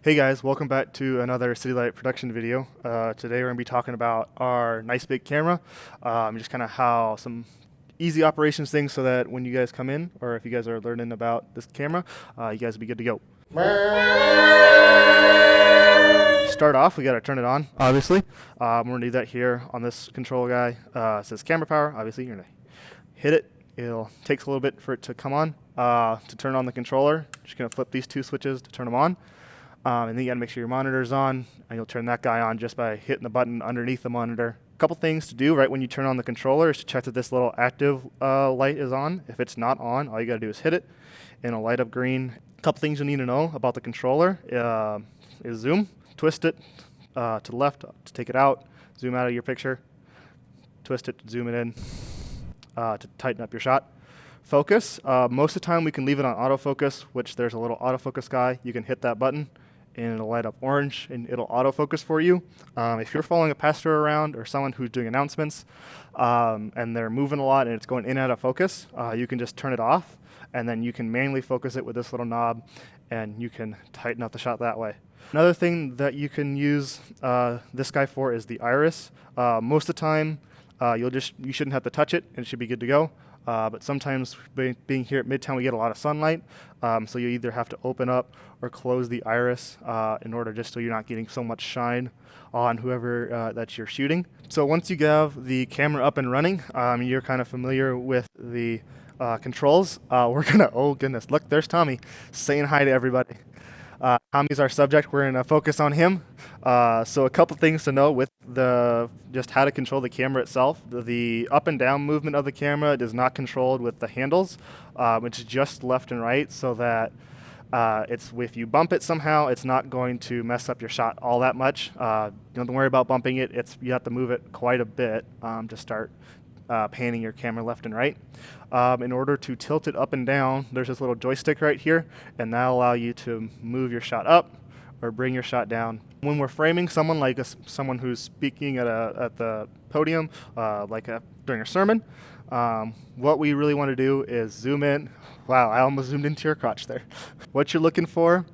Hey guys, welcome back to another Citylight production video. Today we're going to be talking about our nice big camera, just kind of how some easy operations things so that when you guys come in, or if you guys are learning about this camera, you guys will be good to go. Start off, we got to turn it on, obviously. We're going to do that here on this control guy. It says camera power, obviously you're going to hit it. It takes a little bit for it to come on. To turn on the controller, just going to flip these two switches to turn them on. And then you got to make sure your monitor's on, and you'll turn that guy on just by hitting the button underneath the monitor. A couple things to do right when you turn on the controller is to check that this little active light is on. If it's not on, all you got to do is hit it, and it'll light up green. A couple things you'll need to know about the controller is zoom, twist it to the left to take it out, zoom out of your picture, twist it, zoom it in to tighten up your shot. Focus, most of the time we can leave it on autofocus, which there's a little autofocus guy. You can hit that button and it'll light up orange and it'll autofocus for you. If you're following a pastor around or someone who's doing announcements and they're moving a lot and it's going in and out of focus, you can just turn it off and then you can manually focus it with this little knob and you can tighten up the shot that way. Another thing that you can use this guy for is the iris. Most of the time you shouldn't have to touch it and it should be good to go. But sometimes being here at Midtown, we get a lot of sunlight, so you either have to open up or close the iris in order just so you're not getting so much shine on whoever that you're shooting. So once you have the camera up and running, you're kind of familiar with the controls. We're gonna, oh goodness, look, there's Tommy saying hi to everybody. Tommy's our subject. We're going to focus on him. So a couple things to know with just how to control the camera itself. The up and down movement of the camera is not controlled with the handles. It's just left and right so that if you bump it somehow, it's not going to mess up your shot all that much. Don't worry about bumping it. You have to move it quite a bit to start panning your camera left and right. In order to tilt it up and down, there's this little joystick right here, and that'll allow you to move your shot up or bring your shot down. When we're framing someone like someone who's speaking at the podium, during a sermon, what we really want to do is zoom in. Wow, I almost zoomed into your crotch there. What you're looking for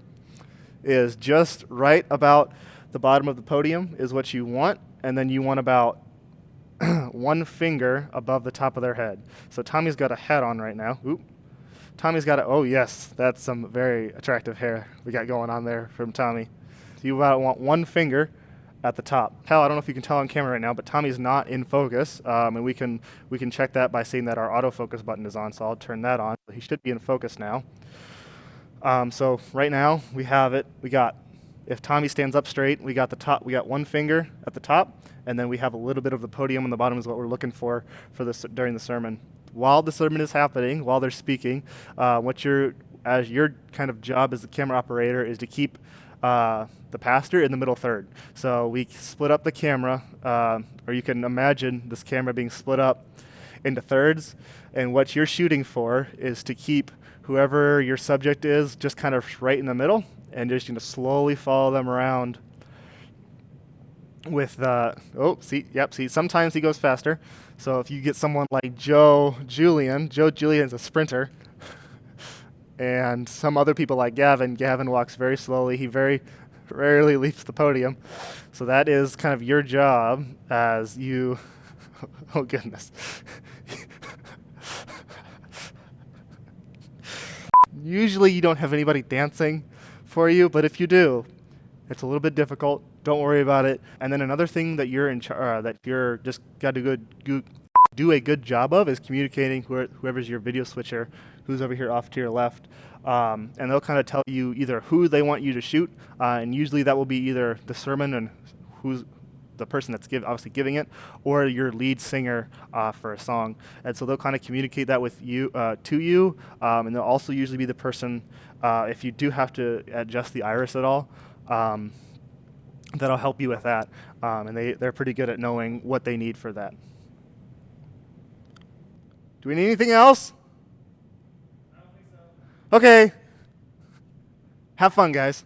is just right about the bottom of the podium is what you want, and then you want about one finger above the top of their head. So Tommy's got a hat on right now. Oop. Tommy's got oh yes, that's some very attractive hair we got going on there from Tommy. So you want one finger at the top. Hell, I don't know if you can tell on camera right now, but Tommy's not in focus, and we can check that by seeing that our autofocus button is on, so I'll turn that on. He should be in focus now. So right now we have it. If Tommy stands up straight, we got one finger at the top, and then we have a little bit of the podium on the bottom is what we're looking for this during the sermon. While the sermon is happening, while they're speaking, your kind of job as the camera operator is to keep the pastor in the middle third. So we split up the camera, or you can imagine this camera being split up into thirds, and what you're shooting for is to keep whoever your subject is just kind of right in the middle, and just slowly follow them around with see, sometimes he goes faster. So if you get someone like Joe Julian's a sprinter, and some other people like Gavin walks very slowly. He very rarely leaves the podium. So that is kind of your job as you, oh goodness. Usually you don't have anybody dancing for you, but if you do, it's a little bit difficult. Don't worry about it. And then another thing that you're just got to do a good job of is communicating whoever's your video switcher, who's over here off to your left, and they'll kind of tell you either who they want you to shoot, and usually that will be either the sermon and who's the person that's obviously giving it, or your lead singer for a song. And so they'll kind of communicate that with you to you, and they'll also usually be the person if you do have to adjust the iris at all. That'll help you with that, and they're pretty good at knowing what they need for that. Do we need anything else? I don't think so. Okay. Have fun, guys.